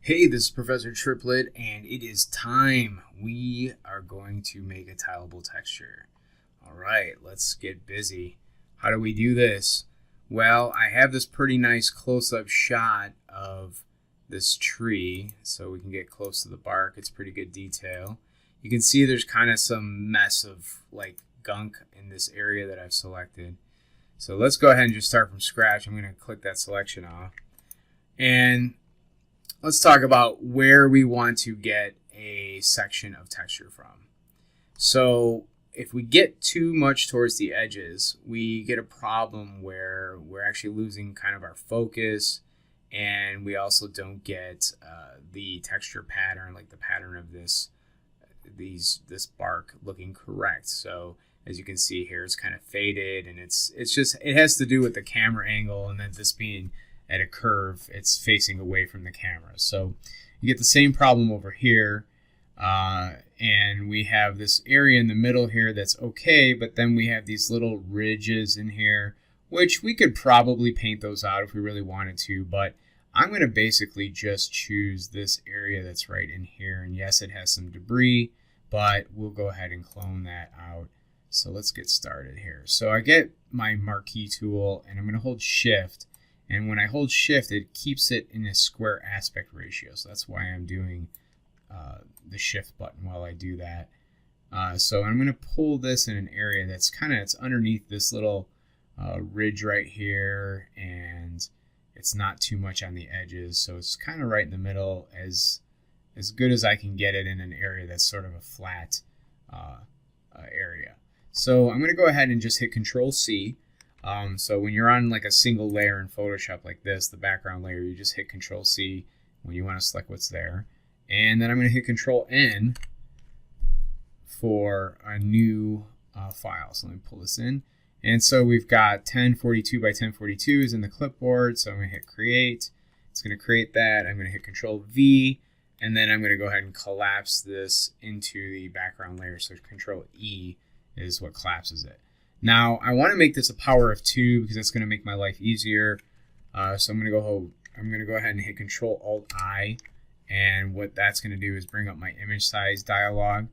Hey, this is Professor Triplet, and it is time. We are going to make a tileable texture. All right, let's get busy. How do we do this? Well, I have this pretty nice close-up shot of this tree, so we can get close to the bark. It's pretty good detail. You can see there's kind of some mess of like gunk in this area that I've selected. So let's go ahead and just start from scratch. I'm going to click that selection off. And let's talk about where we want to get a section of texture from. So if we get too much towards the edges, we get a problem where we're actually losing kind of our focus, and we also don't get the texture pattern, like the pattern of this bark looking correct. So as you can see here, it's kind of faded, and it has to do with the camera angle, and then this being at a curve, it's facing away from the camera. So you get the same problem over here, and we have this area in the middle here that's okay, but then we have these little ridges in here, which we could probably paint those out if we really wanted to, but I'm going to basically just choose this area that's right in here, and yes, it has some debris, but we'll go ahead and clone that out. So let's get started here. So I get my marquee tool, and I'm going to hold shift. And when I hold shift, it keeps it in a square aspect ratio. So that's why I'm doing the shift button while I do that. So I'm going to pull this in an area that's it's underneath this little ridge right here, and it's not too much on the edges. So it's kind of right in the middle, as good as I can get it in an area that's sort of a flat area. So I'm going to go ahead and just hit Control C. So when you're on like a single layer in Photoshop like this, the background layer, you just hit Control C when you want to select what's there. And then I'm going to hit Control N for a new file. So let me pull this in. And so we've got 1042 by 1042 is in the clipboard. So I'm going to hit Create. It's going to create that. I'm going to hit Control V. And then I'm going to go ahead and collapse this into the background layer. So Control E is what collapses it. Now I want to make this a power of 2 because that's going to make my life easier. So I'm going to go ahead and hit Control Alt I, and what that's going to do is bring up my image size dialog.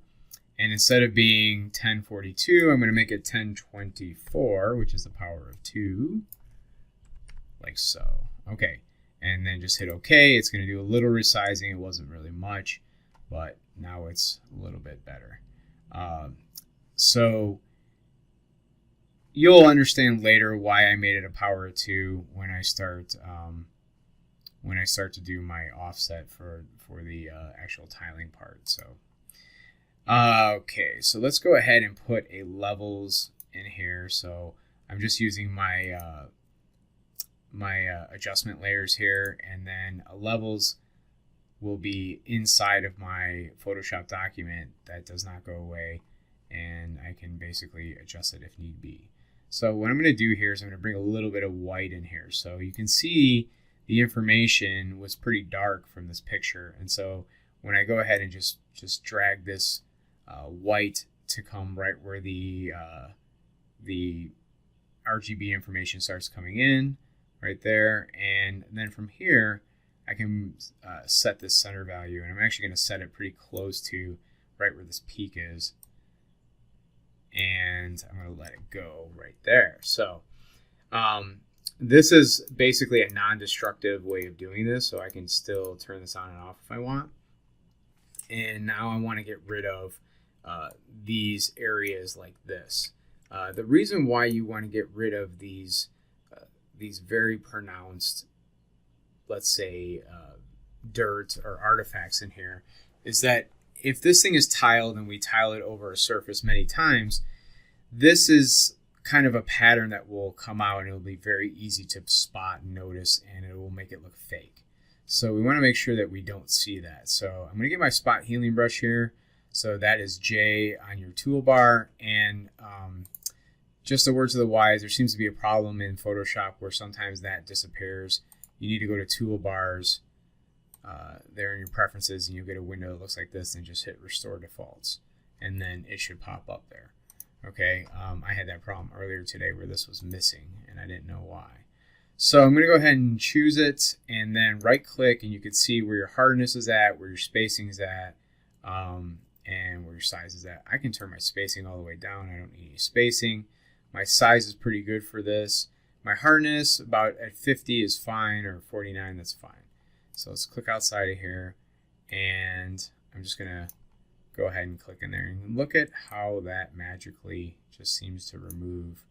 And instead of being 1042, I'm going to make it 1024, which is the power of 2, like so. Okay, and then just hit OK. It's going to do a little resizing. It wasn't really much, but now it's a little bit better. So you'll understand later why I made it a power of 2 when I start to do my offset for the actual tiling part. So okay, so let's go ahead and put a levels in here. So I'm just using my adjustment layers here, and then a levels will be inside of my Photoshop document. That does not go away, and I can basically adjust it if need be. So what I'm going to do here is I'm going to bring a little bit of white in here. So you can see the information was pretty dark from this picture. And so when I go ahead and just drag this white to come right where the RGB information starts coming in, right there. And then from here, I can set this center value. And I'm actually going to set it pretty close to right where this peak is. And I'm going to let it go right there. So this is basically a non-destructive way of doing this, so I can still turn this on and off if I want. And now I want to get rid of these areas like this. The reason why you want to get rid of these very pronounced, let's say, dirt or artifacts in here is that if this thing is tiled and we tile it over a surface many times, this is kind of a pattern that will come out, and it'll be very easy to spot and notice, and it will make it look fake. So we want to make sure that we don't see that. So I'm going to get my spot healing brush here. So that is J on your toolbar, and just the words of the wise, there seems to be a problem in Photoshop where sometimes that disappears. You need to go to toolbars there in your preferences, and you'll get a window that looks like this, and just hit restore defaults, and then it should pop up there. Okay, I had that problem earlier today where this was missing and I didn't know why. So I'm going to go ahead and choose it and then right click, and you can see where your hardness is at, where your spacing is at, and where your size is at. I can turn my spacing all the way down. I don't need any spacing. My size is pretty good for this. My hardness about at 50 is fine, or 49, that's fine. So let's click outside of here, and I'm just going to go ahead and click in there. And look at how that magically just seems to remove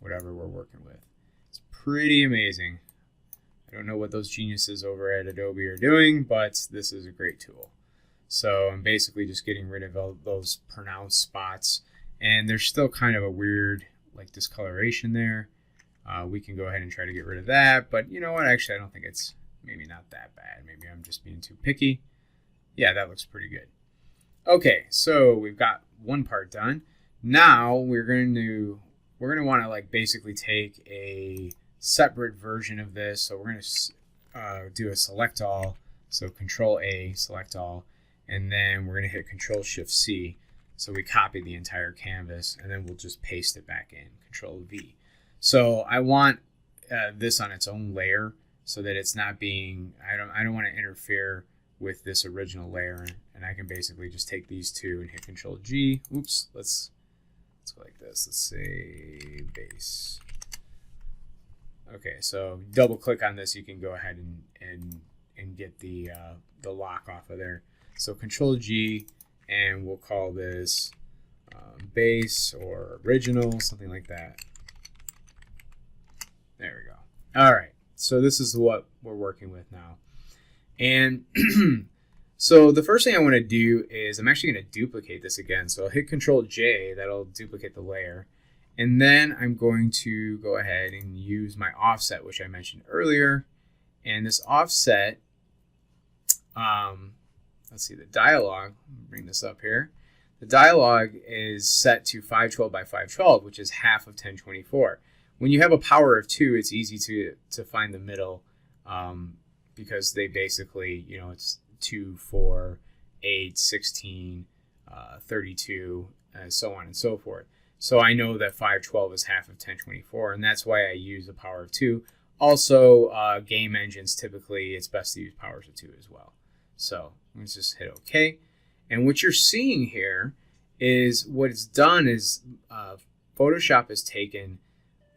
whatever we're working with. It's pretty amazing. I don't know what those geniuses over at Adobe are doing, but this is a great tool. So I'm basically just getting rid of all those pronounced spots, and there's still kind of a weird like discoloration there. We can go ahead and try to get rid of that, but you know what, actually I don't think it's maybe not that bad. Maybe I'm just being too picky. Yeah, that looks pretty good. Okay, so we've got one part done. Now we're going to want to like basically take a separate version of this. So we're going to do a select all. So Control A, select all, and then we're going to hit Control Shift C. So we copy the entire canvas, and then we'll just paste it back in. Control V. So I want this on its own layer so that it's not being. I don't want to interfere with this original layer, and I can basically just take these two and hit Control G. Oops, let's go like this. Let's say base. Okay, so double click on this, you can go ahead and get the lock off of there. So Control G, and we'll call this base or original, something like that. There we go. All right, so this is what we're working with now. And so the first thing I want to do is I'm actually going to duplicate this again. So I'll hit Control J, that'll duplicate the layer. And then I'm going to go ahead and use my offset, which I mentioned earlier. And this offset, let's see, the dialog, bring this up here. The dialog is set to 512 by 512, which is half of 1024. When you have a power of 2, it's easy to find the middle, because they basically, you know, it's 2, 4, 8, 16, 32, and so on and so forth. So I know that 512 is half of 1024, and that's why I use a power of 2. Also, game engines, typically, it's best to use powers of 2 as well. So let's just hit OK. And what you're seeing here is what it's done is Photoshop has taken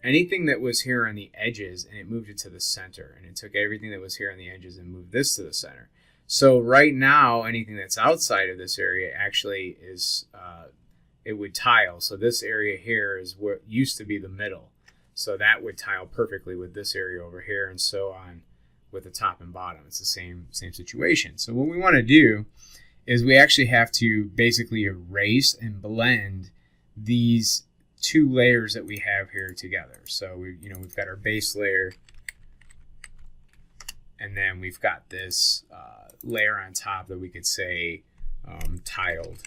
anything that was here on the edges and it moved it to the center, and it took everything that was here on the edges and moved this to the center. So right now, anything that's outside of this area actually is it would tile. So this area here is what used to be the middle, so that would tile perfectly with this area over here, and so on with the top and bottom. It's the same situation. So what we want to do is we actually have to basically erase and blend these two layers that we have here together. So we've got our base layer, and then we've got this layer on top that we could say tiled.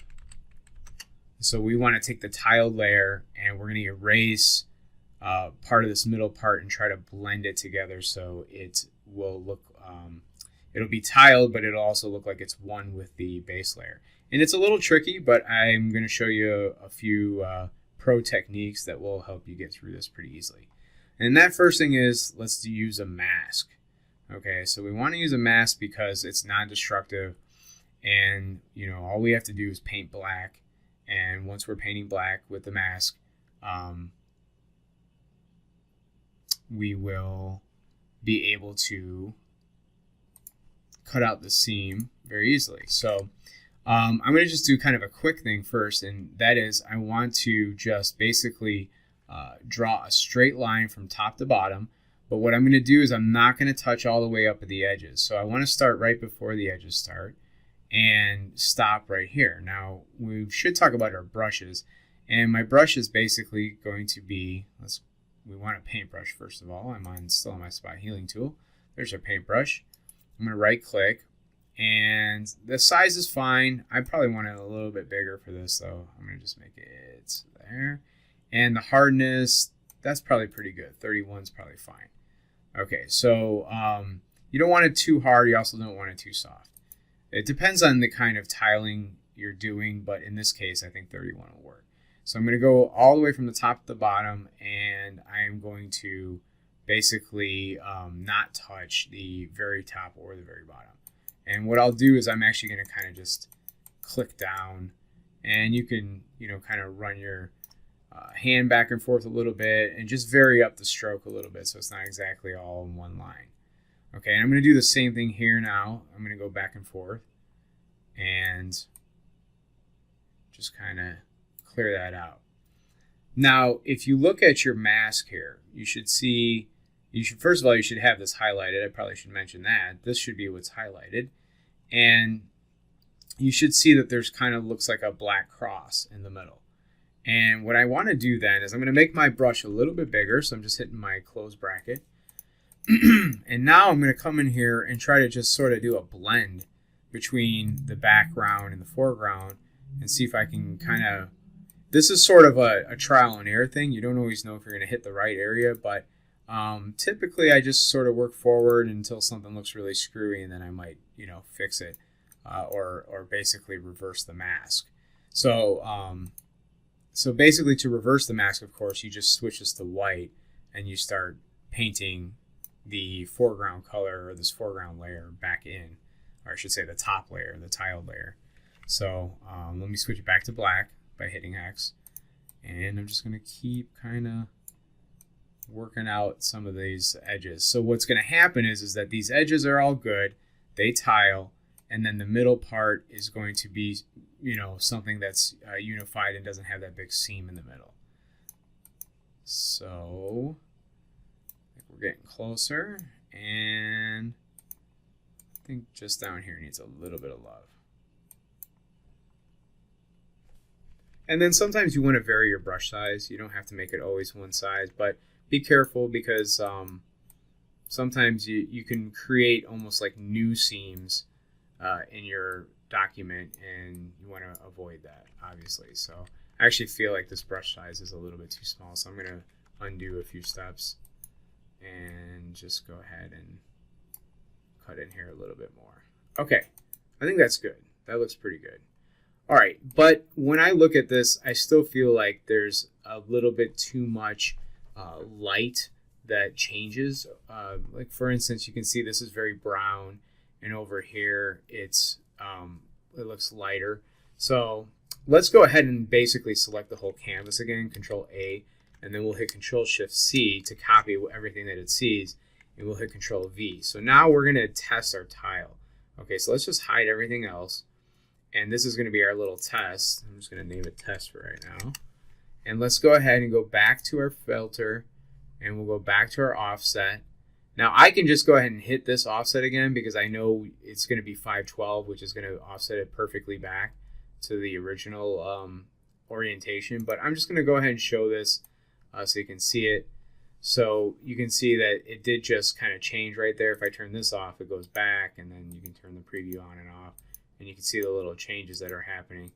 So we want to take the tiled layer and we're going to erase part of this middle part and try to blend it together so it will look, it'll be tiled, but it'll also look like it's one with the base layer. And it's a little tricky, but I'm going to show you a few pro techniques that will help you get through this pretty easily. And that first thing is, let's use a mask. Okay, so we want to use a mask because it's non-destructive, and all we have to do is paint black, and once we're painting black with the mask, we will be able to cut out the seam very easily. So I'm going to just do kind of a quick thing first, and that is I want to just basically draw a straight line from top to bottom. But what I'm going to do is I'm not going to touch all the way up at the edges. So I want to start right before the edges start and stop right here. Now we should talk about our brushes, and my brush is basically going to be, we want a paintbrush first of all. I'm still on my spot healing tool. There's our paintbrush. I'm going to right click, and the size is fine. I probably want it a little bit bigger for this, though. I'm going to just make it there. And the hardness, that's probably pretty good. 31 is probably fine. Okay, so you don't want it too hard. You also don't want it too soft. It depends on the kind of tiling you're doing, but in this case, I think 31 will work. So I'm going to go all the way from the top to the bottom, and I am going to basically not touch the very top or the very bottom. And what I'll do is I'm actually going to kind of just click down, and you can, kind of run your hand back and forth a little bit and just vary up the stroke a little bit so it's not exactly all in one line. Okay, and I'm going to do the same thing here now. I'm going to go back and forth and just kind of clear that out. Now, if you look at your mask here, you should see, first of all, you should have this highlighted. I probably should mention that. This should be what's highlighted. And you should see that there's kind of looks like a black cross in the middle. And what I want to do then is I'm going to make my brush a little bit bigger. So I'm just hitting my close bracket. And now I'm going to come in here and try to just sort of do a blend between the background and the foreground and see if I can kind of, this is sort of a trial and error thing. You don't always know if you're going to hit the right area, but typically I just sort of work forward until something looks really screwy, and then I might, fix it or basically reverse the mask. So basically to reverse the mask, of course, you just switch this to white and you start painting the foreground color or this foreground layer back in, or I should say the top layer, the tiled layer. So let me switch it back to black by hitting X, and I'm just going to keep kind of working out some of these edges. So what's going to happen is that these edges are all good, they tile, and then the middle part is going to be, something that's unified and doesn't have that big seam in the middle. So I think we're getting closer, and I think just down here needs a little bit of love. And then sometimes you want to vary your brush size. You don't have to make it always one size, but be careful because sometimes you can create almost like new seams in your document, and you want to avoid that, obviously. So I actually feel like this brush size is a little bit too small, so I'm going to undo a few steps and just go ahead and cut in here a little bit more. Okay, I think that's good. That looks pretty good. All right, but when I look at this, I still feel like there's a little bit too much light that changes. Like for instance, you can see this is very brown, and over here it looks lighter. So let's go ahead and basically select the whole canvas again, Control A, and then we'll hit Control Shift C to copy everything that it sees, and we'll hit Control V. So now we're going to test our tile. Okay, so let's just hide everything else. And this is going to be our little test. I'm just going to name it test for right now. And let's go ahead and go back to our filter, and we'll go back to our offset. Now I can just go ahead and hit this offset again because I know it's going to be 512, which is going to offset it perfectly back to the original orientation. But I'm just going to go ahead and show this so you can see it. So you can see that it did just kind of change right there. If I turn this off, it goes back, and then you can turn the preview on and off. And you can see the little changes that are happening.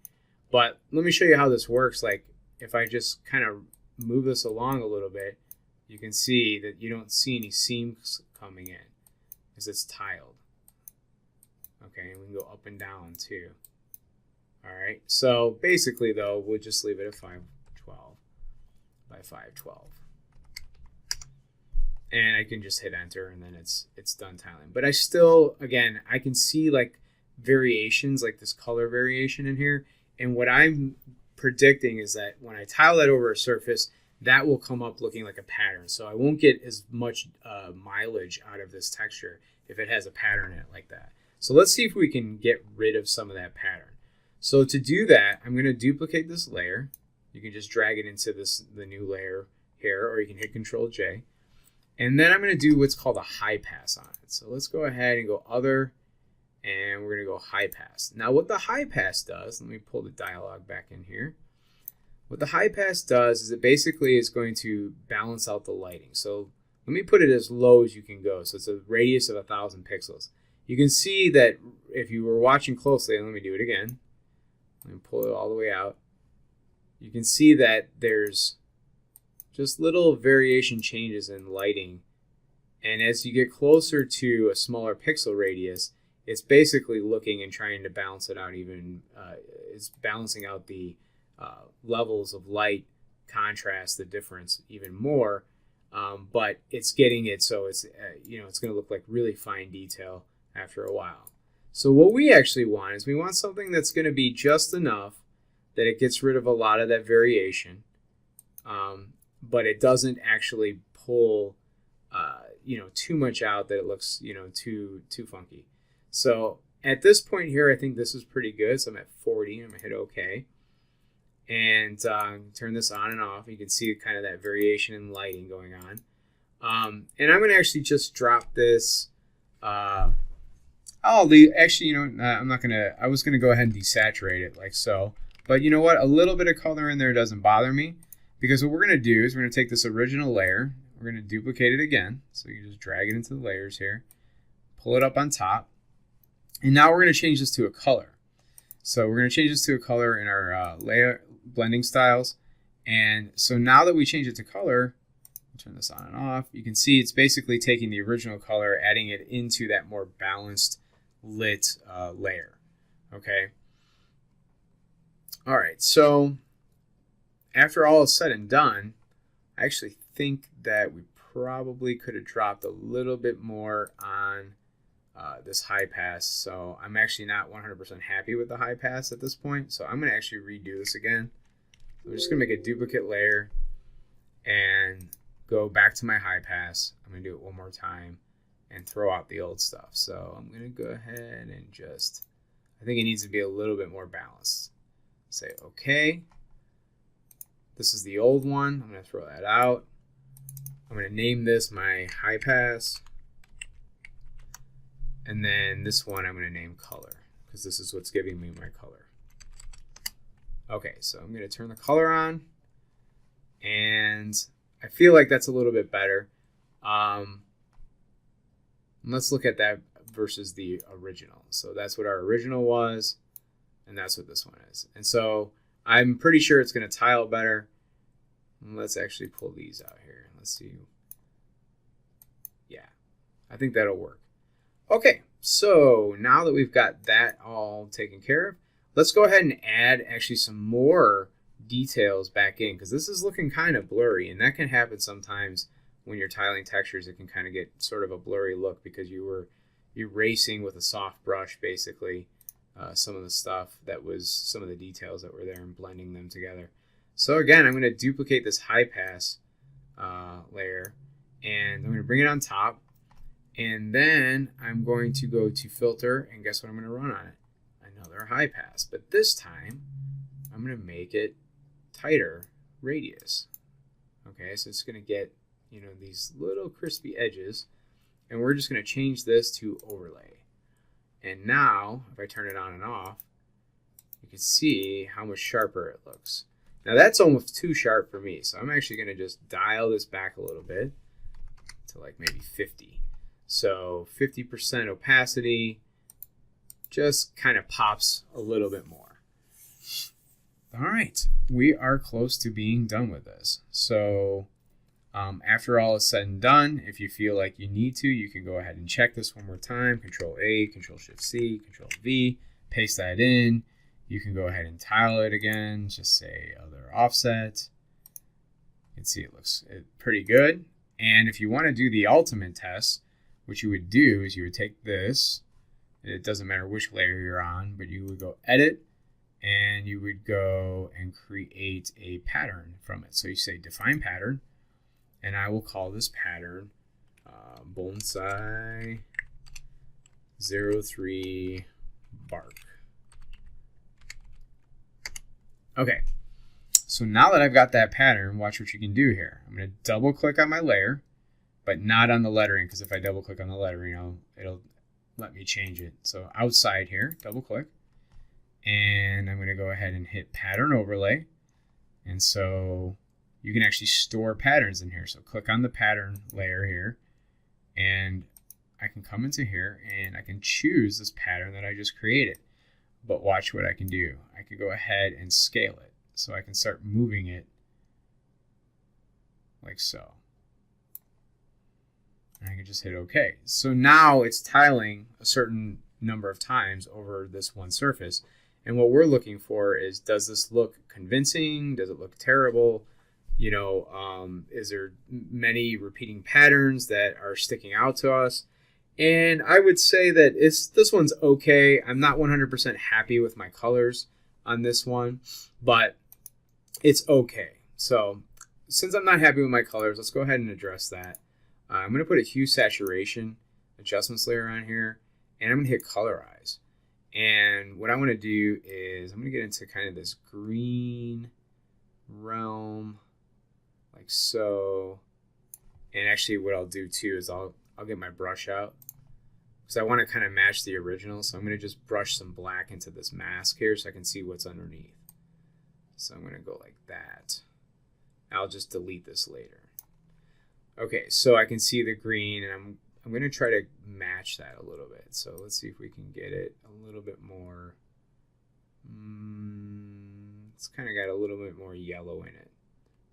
But let me show you how this works. Like if I just kind of move this along a little bit, you can see that you don't see any seams coming in because it's tiled. Okay, and we can go up and down too. All right, so basically though, we'll just leave it at 512 by 512. And I can just hit enter, and then it's done tiling. But I still, again, I can see like variations, like this color variation in here, and what I'm predicting is that when I tile that over a surface, that will come up looking like a pattern. So I won't get as much mileage out of this texture if it has a pattern in it like that. So let's see if we can get rid of some of that pattern. So to do that, I'm going to duplicate this layer. You can just drag it into the new layer here, or you can hit Control J, and then I'm going to do what's called a high pass on it. So let's go ahead and go Other, and we're going to go high pass. Now what the high pass does, let me pull the dialog back in here. What the high pass does is it basically is going to balance out the lighting. So let me put it as low as you can go. So it's a radius of 1,000 pixels. You can see that if you were watching closely, and let me do it again. Let me pull it all the way out. You can see that there's just little variation changes in lighting. And as you get closer to a smaller pixel radius, it's basically looking and trying to balance it out even. It's balancing out the levels of light, contrast, the difference even more but it's getting it so it's it's going to look like really fine detail after a while. So what we actually want is we want something that's going to be just enough that it gets rid of a lot of that variation, but it doesn't actually pull too much out that it looks too funky. So at this point here, I think this is pretty good. So I'm at 40. I'm gonna hit OK, and turn this on and off. You can see kind of that variation in lighting going on. And I'm gonna actually just drop this. I'll leave. Actually, I'm not gonna. I was gonna go ahead and desaturate it like so. But you know what? A little bit of color in there doesn't bother me, because what we're gonna do is we're gonna take this original layer. We're going to duplicate it again. So you just drag it into the layers here, pull it up on top, and now we're going to change this to a color. So we're going to change this to a color in our layer blending styles. And so now that we change it to color, turn this on and off, you can see it's basically taking the original color, adding it into that more balanced lit layer. Okay. All right. So after all is said and done, I actually think that we probably could have dropped a little bit more on this high pass. So I'm actually not 100% happy with the high pass at this point. So I'm going to actually redo this again. So I'm just going to make a duplicate layer and go back to my high pass. I'm going to do it one more time and throw out the old stuff. So I'm going to go ahead and just, I think it needs to be a little bit more balanced. Say OK. This is the old one. I'm going to throw that out. I'm going to name this my high pass. And then this one I'm going to name color, because this is what's giving me my color. Okay, so I'm going to turn the color on. And I feel like that's a little bit better. Let's look at that versus the original. So that's what our original was, and that's what this one is. And so I'm pretty sure it's going to tile better. Let's actually pull these out here. Let's see. Yeah, I think that'll work. Okay, so now that we've got that all taken care of, let's go ahead and add actually some more details back in, because this is looking kind of blurry, and that can happen sometimes when you're tiling textures. It can kind of get sort of a blurry look because you were erasing with a soft brush basically some of the stuff that was, some of the details that were there, and blending them together. So again, I'm going to duplicate this high pass layer, and I'm going to bring it on top, and then I'm going to go to filter, and guess what I'm going to run on it? Another high pass, but this time I'm going to make it tighter radius. Okay, so it's going to get these little crispy edges, and we're just going to change this to overlay. And now if I turn it on and off, you can see how much sharper it looks. Now that's almost too sharp for me, so I'm actually going to just dial this back a little bit to like maybe 50. So 50% opacity just kind of pops a little bit more. All right, we are close to being done with this. So after all is said and done, if you feel like you need to, you can go ahead and check this one more time. Control A, Control Shift C, Control V, paste that in. You can go ahead and tile it again, just say other offset. You can see it looks pretty good. And if you want to do the ultimate test, what you would do is you would take this, it doesn't matter which layer you're on, but you would go edit, and you would go and create a pattern from it. So you say define pattern, and I will call this pattern bonsai 03 bark. Okay, so now that I've got that pattern, watch what you can do here. I'm going to double click on my layer, but not on the lettering, because if I double click on the lettering, it'll let me change it. So outside here, double click, and I'm going to go ahead and hit pattern overlay. And so you can actually store patterns in here. So click on the pattern layer here, and I can come into here and I can choose this pattern that I just created. But watch what I can do. I can go ahead and scale it. So I can start moving it like so. And I can just hit OK. So now it's tiling a certain number of times over this one surface. And what we're looking for is, does this look convincing? Does it look terrible? Is there many repeating patterns that are sticking out to us? And I would say that this one's okay. I'm not 100% happy with my colors on this one, but it's okay. So since I'm not happy with my colors, let's go ahead and address that. I'm going to put a hue saturation adjustments layer on here, and I'm going to hit colorize. And what I want to do is I'm going to get into kind of this green realm, like so. And actually what I'll do too is I'll get my brush out, because I want to kind of match the original. So I'm going to just brush some black into this mask here so I can see what's underneath. So I'm going to go like that. I'll just delete this later. Okay, so I can see the green, and I'm going to try to match that a little bit. So let's see if we can get it a little bit more. It's kind of got a little bit more yellow in it.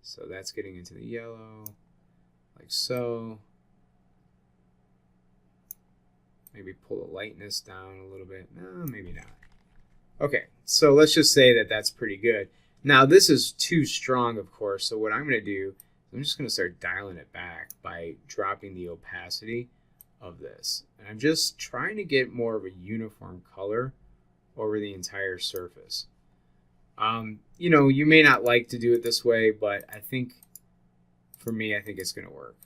So that's getting into the yellow, like so. Maybe pull the lightness down a little bit. No, maybe not. Okay, so let's just say that that's pretty good. Now this is too strong, of course, so what I'm going to do, I'm just going to start dialing it back by dropping the opacity of this. And I'm just trying to get more of a uniform color over the entire surface. You may not like to do it this way, but I think, for me, I think it's going to work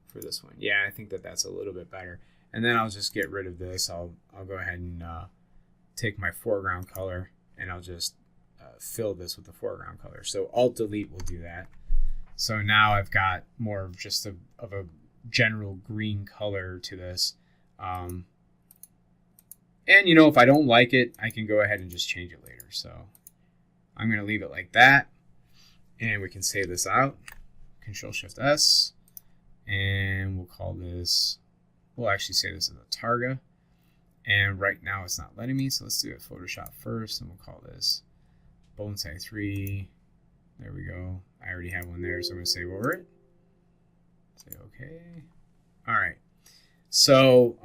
for this one. Yeah, I think that that's a little bit better. And then I'll just get rid of this. I'll go ahead and take my foreground color, and I'll just fill this with the foreground color. So Alt-Delete will do that. So now I've got more of just of a general green color to this. And if I don't like it, I can go ahead and just change it later. So I'm going to leave it like that. And we can save this out. Control-Shift-S. And we'll call this, we'll actually say this is a targa. And right now it's not letting me, so let's do it Photoshop first, and we'll call this Bonsai 3. There we go. I already have one there, so I'm going to save over it. Say okay. All right. So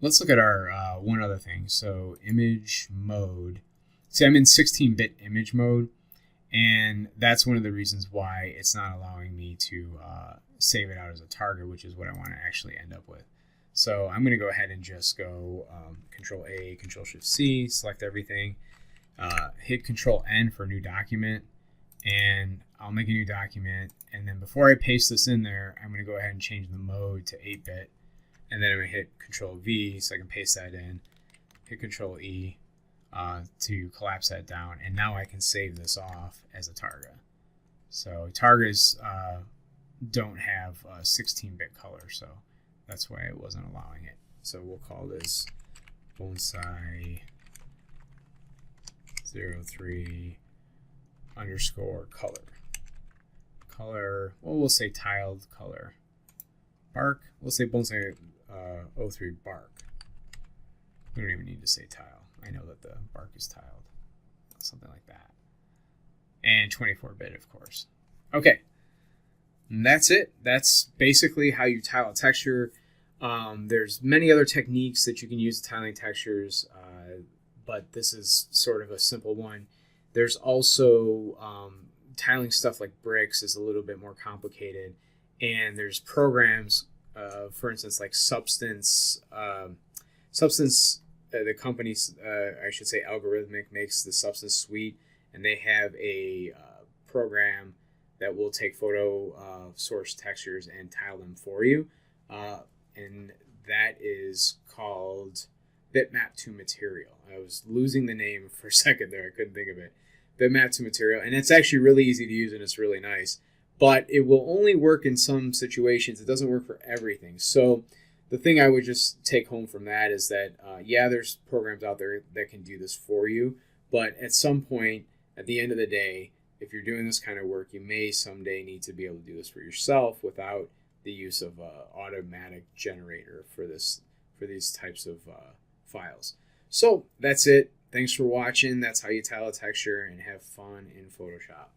let's look at our one other thing. So image mode. See, I'm in 16-bit image mode, and that's one of the reasons why it's not allowing me to save it out as a target, which is what I want to actually end up with. So I'm going to go ahead and just go Control A, Control Shift C, select everything, hit Control N for new document, and I'll make a new document. And then before I paste this in there, I'm going to go ahead and change the mode to 8-bit, and then I'm going to hit Control V so I can paste that in, hit Control E to collapse that down, and now I can save this off as a targa. So targas don't have 16-bit color, so that's why it wasn't allowing it. So we'll call this Bonsai 03 underscore color. Color, well, we'll say tiled color. Bark, we'll say Bonsai 03 bark. We don't even need to say tile. I know that the bark is tiled. Something like that. And 24-bit, of course. Okay. And that's it. That's basically how you tile a texture. There's many other techniques that you can use tiling textures, but this is sort of a simple one. There's also tiling stuff like bricks is a little bit more complicated, and there's programs, for instance, like Substance. The company, I should say, Algorithmic makes the Substance suite, and they have a program that will take photo source textures and tile them for you. And that is called Bitmap to Material. I was losing the name for a second there. I couldn't think of it. Bitmap to Material. And it's actually really easy to use, and it's really nice. But it will only work in some situations. It doesn't work for everything. So the thing I would just take home from that is that, yeah, there's programs out there that can do this for you. But at some point, at the end of the day, if you're doing this kind of work, you may someday need to be able to do this for yourself without the use of an automatic generator for these types of files. So that's it. Thanks for watching. That's how you tile a texture and have fun in Photoshop.